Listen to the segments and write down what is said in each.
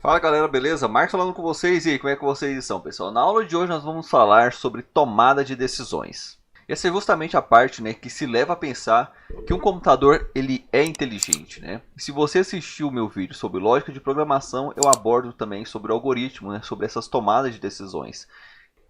Fala galera, beleza? Marcos falando com vocês, e aí, como é que vocês estão, pessoal? Na aula de hoje nós vamos falar sobre tomada de decisões. Essa é justamente a parte, né, que se leva a pensar que um computador ele é inteligente, né? E se você assistiu o meu vídeo sobre lógica de programação, eu abordo também sobre o algoritmo, né, sobre essas tomadas de decisões.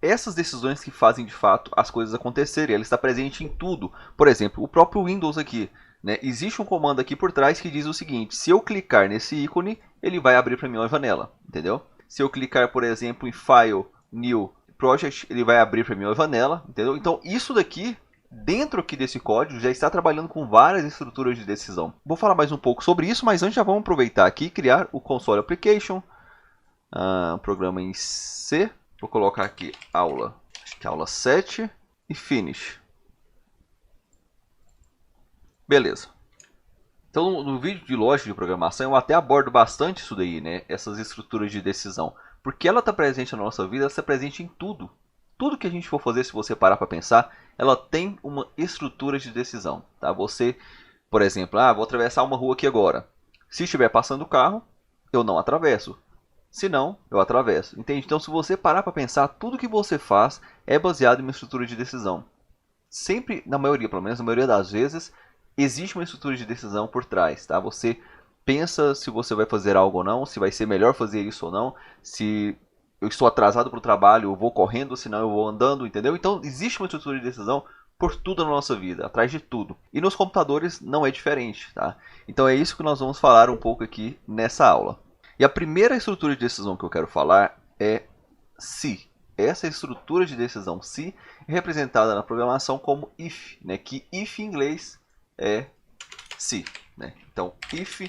Essas decisões que fazem de fato as coisas acontecerem, ela está presente em tudo. Por exemplo, o próprio Windows aqui, né? Existe um comando aqui por trás que diz o seguinte: se eu clicar nesse ícone, ele vai abrir para mim uma janela, entendeu? Se eu clicar, por exemplo, em File, New, Project, ele vai abrir para mim uma janela, entendeu? Então isso daqui, dentro aqui desse código, já está trabalhando com várias estruturas de decisão. Vou falar mais um pouco sobre isso, mas antes já vamos aproveitar aqui e criar o Console Application, programa em C. Vou colocar aqui aula, acho que aula 7 e finish. Beleza. Então no vídeo de lógica de programação eu até abordo bastante isso daí, né? Essas estruturas de decisão. Porque ela está presente na nossa vida, ela está presente em tudo. Tudo que a gente for fazer, se você parar para pensar, ela tem uma estrutura de decisão. Tá? Você, por exemplo, vou atravessar uma rua aqui agora. Se estiver passando o carro, eu não atravesso. Se não, eu atravesso. Entende? Então, se você parar para pensar, tudo que você faz é baseado em uma estrutura de decisão. Sempre, na maioria, pelo menos na maioria das vezes, existe uma estrutura de decisão por trás. Tá? Você pensa se você vai fazer algo ou não, se vai ser melhor fazer isso ou não, se eu estou atrasado para o trabalho, eu vou correndo, se não eu vou andando, entendeu? Então, existe uma estrutura de decisão por tudo na nossa vida, atrás de tudo. E nos computadores não é diferente. Tá? Então, é isso que nós vamos falar um pouco aqui nessa aula. E a primeira estrutura de decisão que eu quero falar é se. Essa estrutura de decisão se é representada na programação como if, né? Que if em inglês é se. Né? Então, if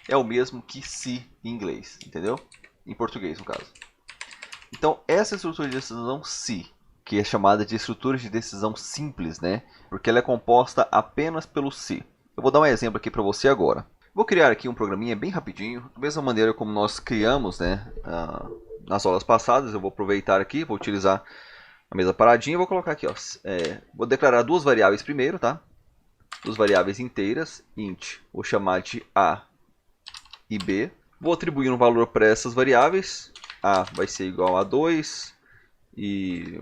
é o mesmo que se em inglês, entendeu? Em português, no caso. Então, essa estrutura de decisão se, que é chamada de estrutura de decisão simples, né? Porque ela é composta apenas pelo se. Eu vou dar um exemplo aqui para você agora. Vou criar aqui um programinha bem rapidinho, da mesma maneira como nós criamos, né, nas aulas passadas. Eu vou aproveitar aqui, vou utilizar a mesma paradinha, vou colocar aqui, ó, vou declarar duas variáveis primeiro, tá? Duas variáveis inteiras, int, vou chamar de a e b. Vou atribuir um valor para essas variáveis, a vai ser igual a 2 e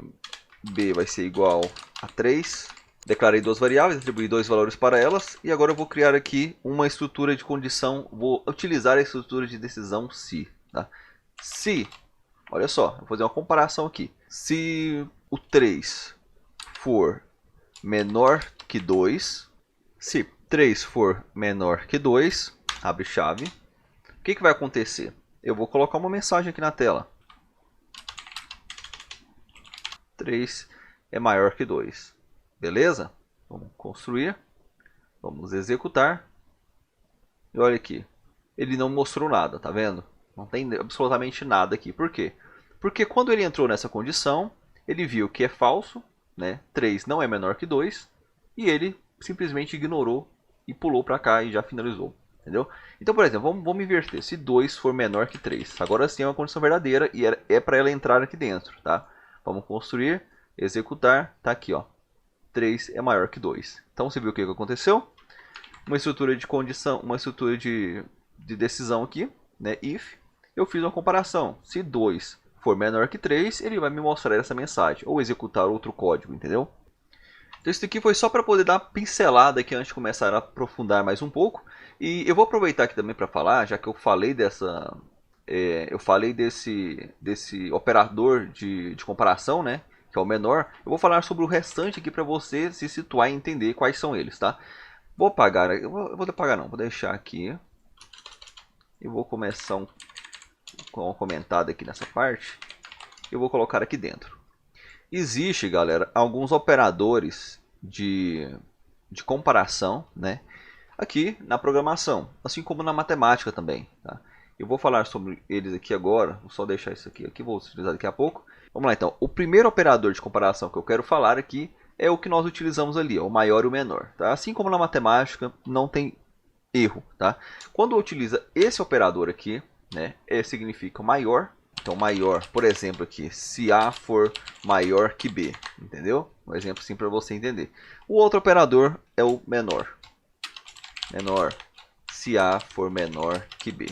b vai ser igual a 3. Declarei duas variáveis, atribuí dois valores para elas e agora eu vou criar aqui uma estrutura de condição, vou utilizar a estrutura de decisão se. Tá? Se, olha só, vou fazer uma comparação aqui. Se o 3 for menor que 2, se 3 for menor que 2, abre chave, o que vai acontecer? Eu vou colocar uma mensagem aqui na tela. 3 é maior que 2. Beleza? Vamos construir. Vamos executar. E olha aqui. Ele não mostrou nada, tá vendo? Não tem absolutamente nada aqui. Por quê? Porque quando ele entrou nessa condição, ele viu que é falso, né? 3 não é menor que 2. E ele simplesmente ignorou e pulou para cá e já finalizou. Entendeu? Então, por exemplo, vamos inverter. Se 2 for menor que 3. Agora sim é uma condição verdadeira e é para ela entrar aqui dentro. Tá? Vamos construir, executar. Tá aqui, ó. 3 é maior que 2. Então você viu o que aconteceu? Uma estrutura de condição, uma estrutura de decisão aqui, né? If. Eu fiz uma comparação. Se 2 for menor que 3, ele vai me mostrar essa mensagem. Ou executar outro código, entendeu? Então isso aqui foi só para poder dar uma pincelada aqui antes de começar a aprofundar mais um pouco. E eu vou aproveitar aqui também para falar, já que eu falei desse operador de comparação, né? Que é o menor, eu vou falar sobre o restante aqui para você se situar e entender quais são eles, tá? Vou apagar, vou deixar aqui. E vou começar com uma comentada aqui nessa parte. Eu vou colocar aqui dentro. Existe, galera, alguns operadores de comparação, né? Aqui na programação, assim como na matemática também, tá? Eu vou falar sobre eles aqui agora, vou só deixar isso aqui, vou utilizar daqui a pouco. Vamos lá então, o primeiro operador de comparação que eu quero falar aqui é o que nós utilizamos ali, ó, o maior e o menor. Tá? Assim como na matemática, não tem erro. Tá? Quando utiliza esse operador aqui, né, significa maior. Então maior, por exemplo aqui, se A for maior que B, entendeu? Um exemplo assim para você entender. O outro operador é o menor. Menor, se A for menor que B.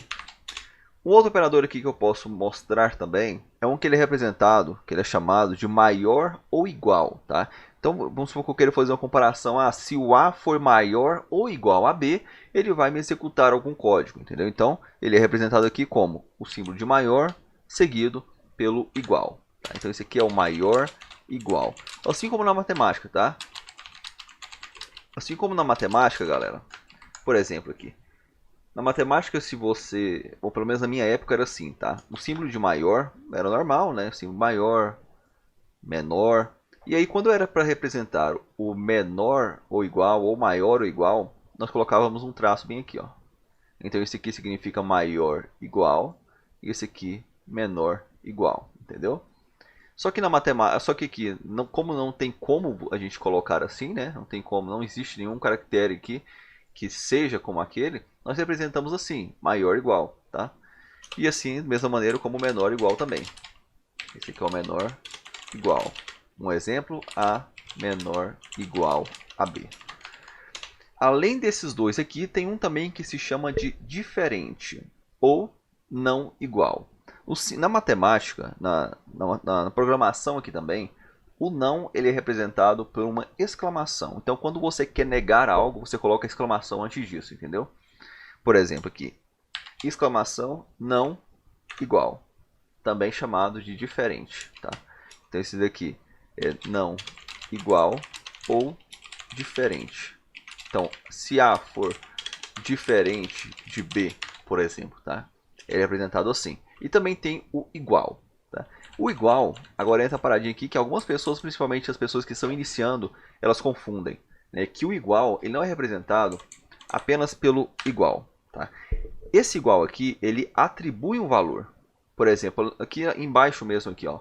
Um outro operador aqui que eu posso mostrar também é um que ele é representado, que ele é chamado de maior ou igual, tá? Então vamos supor que eu queira fazer uma comparação, se o A for maior ou igual a B, ele vai me executar algum código, entendeu? Então ele é representado aqui como o símbolo de maior seguido pelo igual, tá? Então esse aqui é o maior igual, assim como na matemática, tá? Assim como na matemática, galera, por exemplo aqui. Na matemática, se você, ou pelo menos na minha época era assim, tá? O símbolo de maior era normal, né? O símbolo maior, menor. E aí quando era para representar o menor ou igual, ou maior ou igual, nós colocávamos um traço bem aqui, ó. Então esse aqui significa maior igual, e esse aqui menor igual, entendeu? Só que na matemática, só que aqui, não, como não tem como a gente colocar assim, né? Não tem como, não existe nenhum caractere aqui que seja como aquele, nós representamos assim, maior igual, tá? E assim, da mesma maneira como menor igual também. Esse aqui é o menor igual. Um exemplo, A menor igual a B. Além desses dois aqui, tem um também que se chama de diferente ou não igual. Na matemática, na programação aqui também, o não ele é representado por uma exclamação. Então, quando você quer negar algo, você coloca exclamação antes disso, entendeu? Por exemplo, aqui, exclamação não igual, também chamado de diferente, tá? Então, esse daqui é não igual ou diferente. Então, se A for diferente de B, por exemplo, tá? Ele é representado assim. E também tem o igual. Tá? O igual, agora entra a paradinha aqui que algumas pessoas, principalmente as pessoas que estão iniciando, elas confundem. Né? Que o igual ele não é representado apenas pelo igual. Tá? Esse igual aqui, ele atribui um valor. Por exemplo, aqui embaixo mesmo, aqui, ó,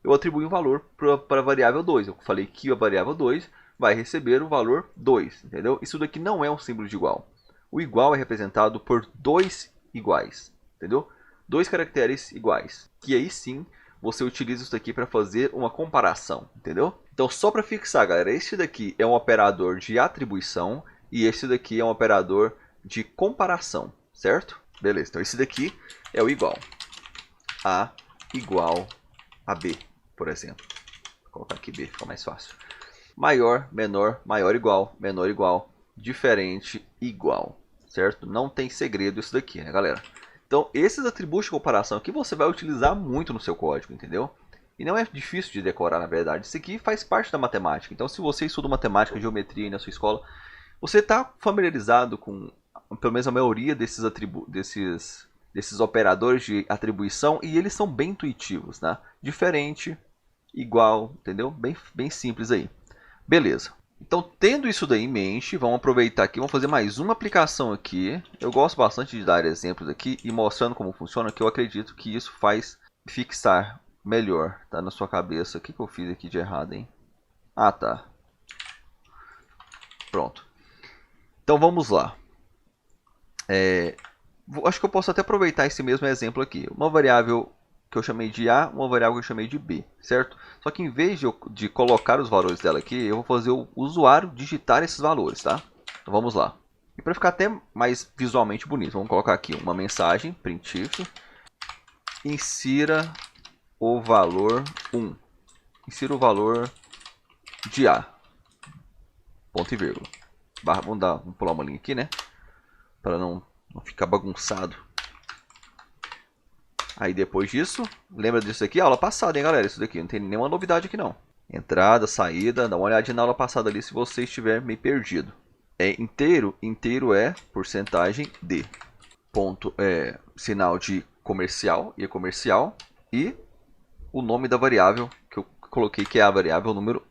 eu atribuí um valor para a variável 2. Eu falei que a variável 2 vai receber o valor 2, entendeu? Isso daqui não é um símbolo de igual. O igual é representado por dois iguais, entendeu? Dois caracteres iguais, que aí sim você utiliza isso daqui para fazer uma comparação, entendeu? Então só para fixar, galera, este daqui é um operador de atribuição e este daqui é um operador de comparação, certo? Beleza, então esse daqui é o igual. A igual a B, por exemplo. Vou colocar aqui B, fica mais fácil. Maior, menor, maior igual, menor igual, diferente, igual, certo? Não tem segredo isso daqui, né, galera? Então, esses atributos de comparação aqui você vai utilizar muito no seu código, entendeu? E não é difícil de decorar, na verdade. Isso aqui faz parte da matemática. Então, se você estuda matemática, geometria aí na sua escola, você está familiarizado com, pelo menos a maioria desses operadores de atribuição, e eles são bem intuitivos, né? Diferente, igual, entendeu? Bem simples aí. Beleza. Então, tendo isso daí em mente, vamos aproveitar aqui, vamos fazer mais uma aplicação aqui. Eu gosto bastante de dar exemplos aqui e mostrando como funciona, que eu acredito que isso faz fixar melhor, tá, na sua cabeça. O que eu fiz aqui de errado, hein? Ah, tá. Pronto. Então, vamos lá. Acho que eu posso até aproveitar esse mesmo exemplo aqui. Uma variável que eu chamei de A, uma variável que eu chamei de B, certo? Só que em vez de colocar os valores dela aqui, eu vou fazer o usuário digitar esses valores, tá? Então vamos lá. E para ficar até mais visualmente bonito, vamos colocar aqui uma mensagem, printf, insira o valor 1. Insira o valor de A. Ponto e vírgula. Vamos pular uma linha aqui, né? Para não ficar bagunçado. Aí depois disso, lembra disso aqui? Aula passada, hein, galera? Isso daqui não tem nenhuma novidade aqui, não. Entrada, saída, dá uma olhadinha na aula passada ali se você estiver meio perdido. Inteiro é porcentagem de. Ponto, sinal de comercial, e comercial. E o nome da variável que eu coloquei, que é a variável número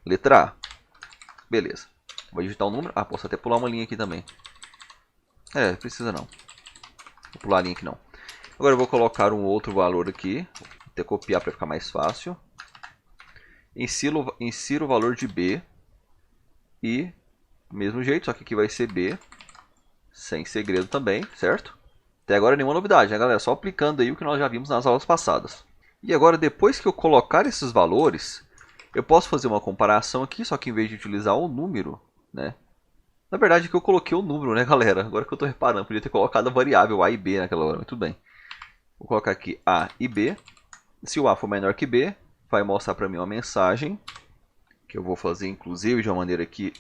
letra A. Beleza. Vou digitar o número. Ah, posso até pular uma linha aqui também. Precisa não. Vou pular a linha aqui não. Agora eu vou colocar um outro valor aqui. Vou até copiar para ficar mais fácil. Insiro o valor de B. E do mesmo jeito, só que aqui vai ser B. Sem segredo também, certo? Até agora nenhuma novidade, né, galera? Só aplicando aí o que nós já vimos nas aulas passadas. E agora, depois que eu colocar esses valores, eu posso fazer uma comparação aqui, só que em vez de utilizar o número, né? Na verdade, que eu coloquei o número, né, galera? Agora que eu tô reparando, podia ter colocado a variável A e B naquela hora, mas tudo bem. Vou colocar aqui A e B. Se o A for menor que B, vai mostrar para mim uma mensagem, que eu vou fazer inclusive de uma maneira que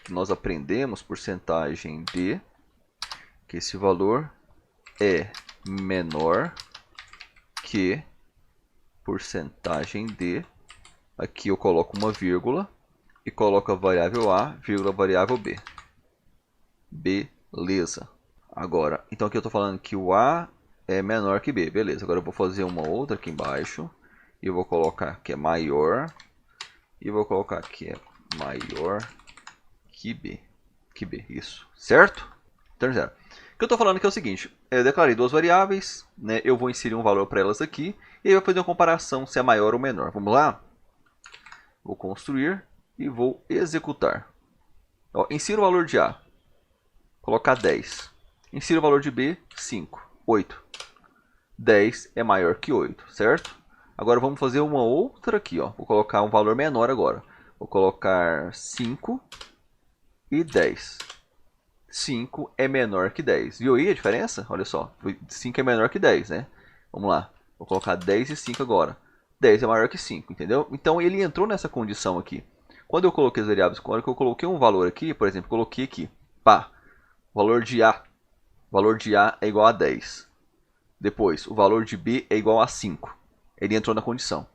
nós aprendemos, porcentagem D, que esse valor é menor que porcentagem D. Aqui eu coloco uma vírgula e coloco a variável A, vírgula, variável B. Beleza. Agora, então aqui eu estou falando que o A é menor que B. Beleza, agora eu vou fazer uma outra aqui embaixo. E eu vou colocar que é maior. E vou colocar que é maior que B. Isso. Certo? Então, zero. O que eu estou falando aqui é o seguinte. Eu declarei duas variáveis, né? Eu vou inserir um valor para elas aqui. E aí eu vou fazer uma comparação se é maior ou menor. Vamos lá? Vou construir e vou executar. Ó, insiro o valor de A. Colocar 10. Insiro o valor de B, 5. 8. 10 é maior que 8, certo? Agora vamos fazer uma outra aqui, ó. Vou colocar um valor menor agora. Vou colocar 5 e 10. 5 é menor que 10. Viu aí a diferença? Olha só. 5 é menor que 10, né? Vamos lá. Vou colocar 10 e 5 agora. 10 é maior que 5, entendeu? Então ele entrou nessa condição aqui. Quando eu coloquei as variáveis, quando eu coloquei um valor aqui, por exemplo, coloquei aqui, pá, valor de A é igual a 10. Depois, o valor de B é igual a 5. Ele entrou na condição.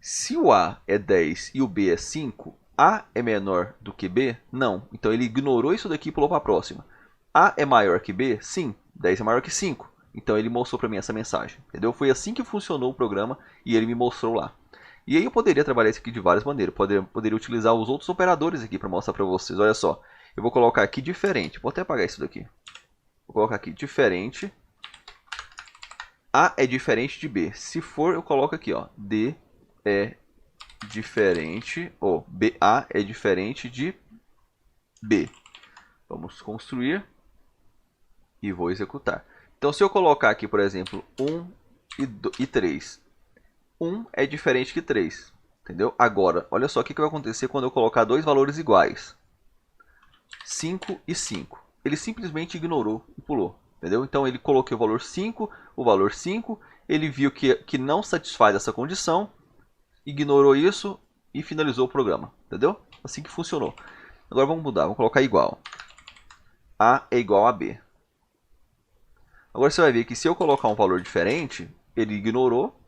Se o A é 10 e o B é 5, A é menor do que B? Não. Então ele ignorou isso daqui e pulou para a próxima. A é maior que B? Sim. 10 é maior que 5. Então ele mostrou para mim essa mensagem. Entendeu? Foi assim que funcionou o programa e ele me mostrou lá. E aí eu poderia trabalhar isso aqui de várias maneiras. Poderia utilizar os outros operadores aqui para mostrar para vocês. Olha só. Eu vou colocar aqui diferente. Vou até apagar isso daqui. Vou colocar aqui diferente. A é diferente de B. Se for, eu coloco aqui, ó. D é diferente. Ou A é diferente de B. Vamos construir. E vou executar. Então, se eu colocar aqui, por exemplo, 1 e 3. 1 é diferente que 3. Entendeu? Agora, olha só o que vai acontecer quando eu colocar dois valores iguais. 5 e 5. Ele simplesmente ignorou e pulou. Entendeu? Então, ele colocou o valor 5. Ele viu que não satisfaz essa condição. Ignorou isso e finalizou o programa. Entendeu? Assim que funcionou. Agora vamos mudar. Vamos colocar igual. A é igual a B. Agora você vai ver que se eu colocar um valor diferente, ele ignorou.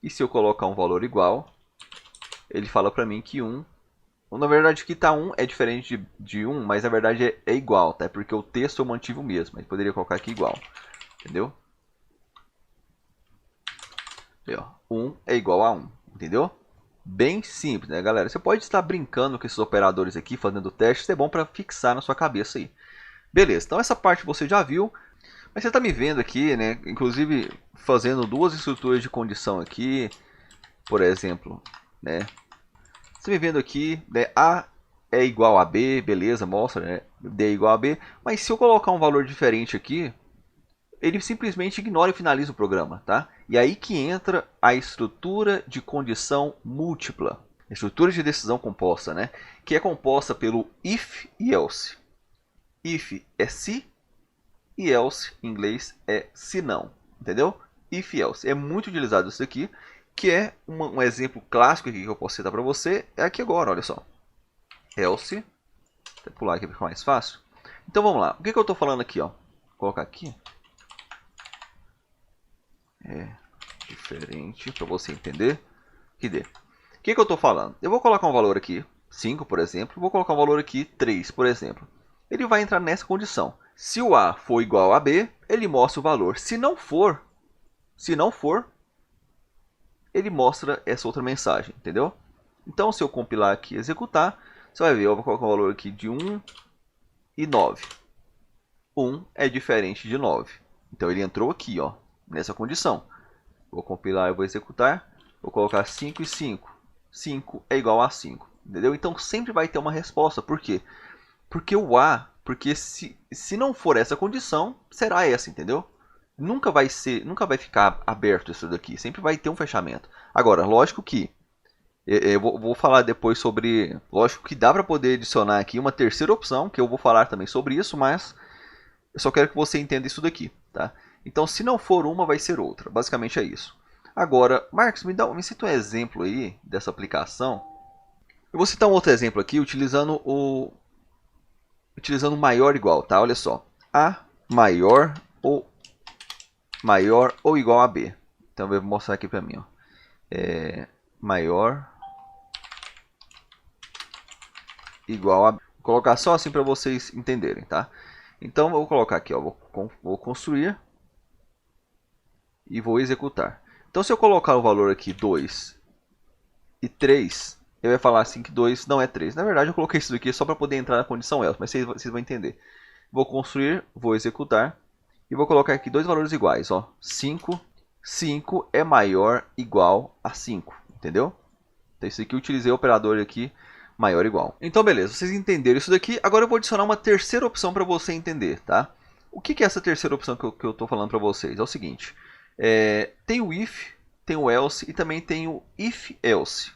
E se eu colocar um valor igual, ele fala para mim que 1... Na verdade aqui tá 1 é diferente de 1, mas na verdade é igual, tá? Porque o texto eu mantive o mesmo. Mas poderia colocar aqui igual. Entendeu? Aí, ó, 1 é igual a 1. Entendeu? Bem simples, né, galera? Você pode estar brincando com esses operadores aqui, fazendo testes. Isso é bom para fixar na sua cabeça aí. Beleza, então essa parte você já viu. Mas você está me vendo aqui, né? Inclusive fazendo duas estruturas de condição aqui. Por exemplo, né? Você me vendo aqui, né? A é igual a B, beleza, mostra, né? D é igual a B. Mas se eu colocar um valor diferente aqui, ele simplesmente ignora e finaliza o programa, tá? E aí que entra a estrutura de condição múltipla. Estrutura de decisão composta, né? Que é composta pelo if e else. If é se e else em inglês é se não, entendeu? If e else. É muito utilizado isso aqui, que é um exemplo clássico aqui que eu posso citar para você. É aqui agora, olha só. Else. Vou pular aqui para ficar mais fácil. Então vamos lá. O que eu estou falando aqui? Ó? Vou colocar aqui. É diferente para você entender. Que dê. O que eu estou falando? Eu vou colocar um valor aqui, 5 por exemplo. Vou colocar um valor aqui, 3 por exemplo. Ele vai entrar nessa condição. Se o A for igual a B, ele mostra o valor. Se não for, ele mostra essa outra mensagem, entendeu? Então, se eu compilar aqui e executar, você vai ver, eu vou colocar um valor aqui de 1 e 9. 1 é diferente de 9. Então, ele entrou aqui, ó, nessa condição. Vou compilar e vou executar. Vou colocar 5 e 5. 5 é igual a 5, entendeu? Então, sempre vai ter uma resposta. Por quê? Porque se não for essa condição, será essa, entendeu? Nunca vai ficar aberto isso daqui, sempre vai ter um fechamento. Agora, lógico que eu vou falar depois sobre, lógico que dá para poder adicionar aqui uma terceira opção, que eu vou falar também sobre isso, mas eu só quero que você entenda isso daqui, tá? Então, se não for uma, vai ser outra. Basicamente é isso. Agora, Marcos, me cita um exemplo aí dessa aplicação. Eu vou citar um outro exemplo aqui utilizando o maior igual, tá? Olha só. A maior ou igual a B. Então, eu vou mostrar aqui para mim, ó. Maior igual a B. Vou colocar só assim para vocês entenderem, tá? Então, eu vou colocar aqui, ó. Vou construir e vou executar. Então, se eu colocar o valor aqui 2 e 3, ele vai falar assim que 2 não é 3. Na verdade, eu coloquei isso aqui só para poder entrar na condição else, mas vocês vão entender. Vou construir, vou executar e vou colocar aqui dois valores iguais, ó. 5 é maior igual a 5, entendeu? Então, isso aqui eu utilizei o operador aqui, maior igual. Então, beleza, vocês entenderam isso daqui. Agora eu vou adicionar uma terceira opção para você entender, tá? O que é essa terceira opção que eu estou falando para vocês? É o seguinte, tem o if, tem o else e também tem o if-else.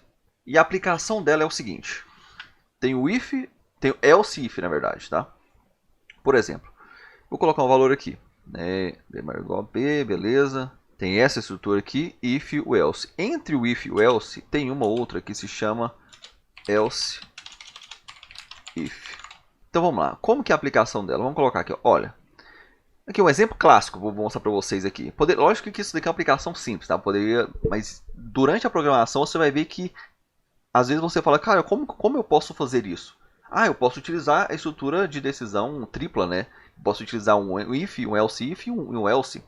E a aplicação dela é o seguinte, tem o if, tem o else if, na verdade, tá? Por exemplo, vou colocar um valor aqui, né? B maior ou igual a B, beleza. Tem essa estrutura aqui, if e o else. Entre o if e o else, tem uma outra que se chama else if. Então vamos lá, como que é a aplicação dela? Vamos colocar aqui, ó. Olha. Aqui um exemplo clássico, vou mostrar para vocês aqui. Lógico que isso daqui é uma aplicação simples, tá? Mas durante a programação você vai ver que às vezes você fala, cara, como eu posso fazer isso? Ah, eu posso utilizar a estrutura de decisão tripla, né? Eu posso utilizar um if, um else if e um else.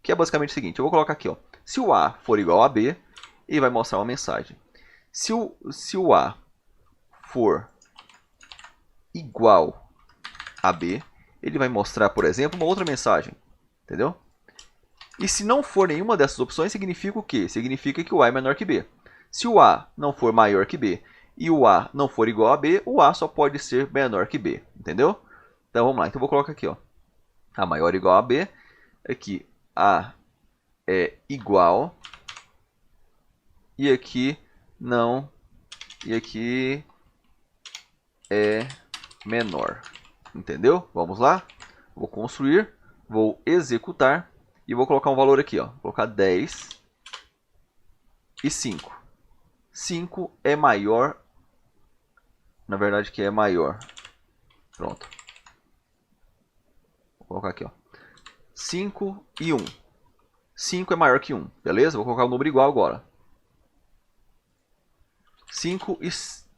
Que é basicamente o seguinte, eu vou colocar aqui, ó. Se o A for igual a B, ele vai mostrar uma mensagem. Se o A for igual a B, ele vai mostrar, por exemplo, uma outra mensagem. Entendeu? E se não for nenhuma dessas opções, significa o quê? Significa que o A é menor que B. Se o A não for maior que B e o A não for igual a B, o A só pode ser menor que B. Entendeu? Então vamos lá. Então eu vou colocar aqui, ó. A maior ou igual a B. Aqui A é igual. E aqui não. E aqui é menor. Entendeu? Vamos lá. Vou construir. Vou executar. E vou colocar um valor aqui, ó. Vou colocar 10 e 5. 5 é maior. Na verdade que é maior. Pronto. Vou colocar aqui, ó. 5 e 1. 5 é maior que 1. Beleza? Vou colocar o número igual agora. 5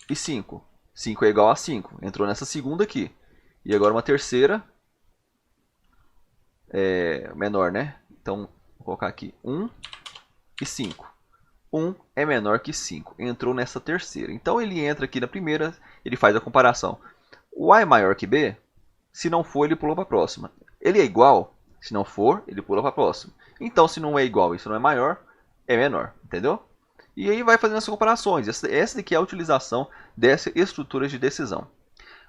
e 5. 5 é igual a 5. Entrou nessa segunda aqui. E agora uma terceira. Menor, né? Então, vou colocar aqui 1 e 5. 1 é menor que 5. Entrou nessa terceira. Então, ele entra aqui na primeira, ele faz a comparação. O A é maior que B? Se não for, ele pula para a próxima. Ele é igual? Se não for, ele pula para a próxima. Então, se não é igual e se não é maior, é menor. Entendeu? E aí vai fazendo essas comparações. Essa daqui é a utilização dessa estrutura de decisão.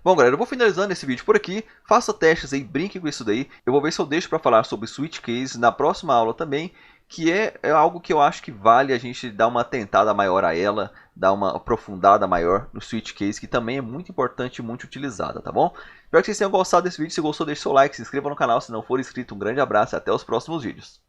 Bom, galera, eu vou finalizando esse vídeo por aqui. Faça testes aí, brinque com isso daí. Eu vou ver se eu deixo para falar sobre switch case na próxima aula também, que é algo que eu acho que vale a gente dar uma tentada maior a ela, dar uma aprofundada maior no switch case, que também é muito importante e muito utilizada, tá bom? Espero que vocês tenham gostado desse vídeo. Se gostou, deixe seu like, se inscreva no canal se não for inscrito. Um grande abraço e até os próximos vídeos.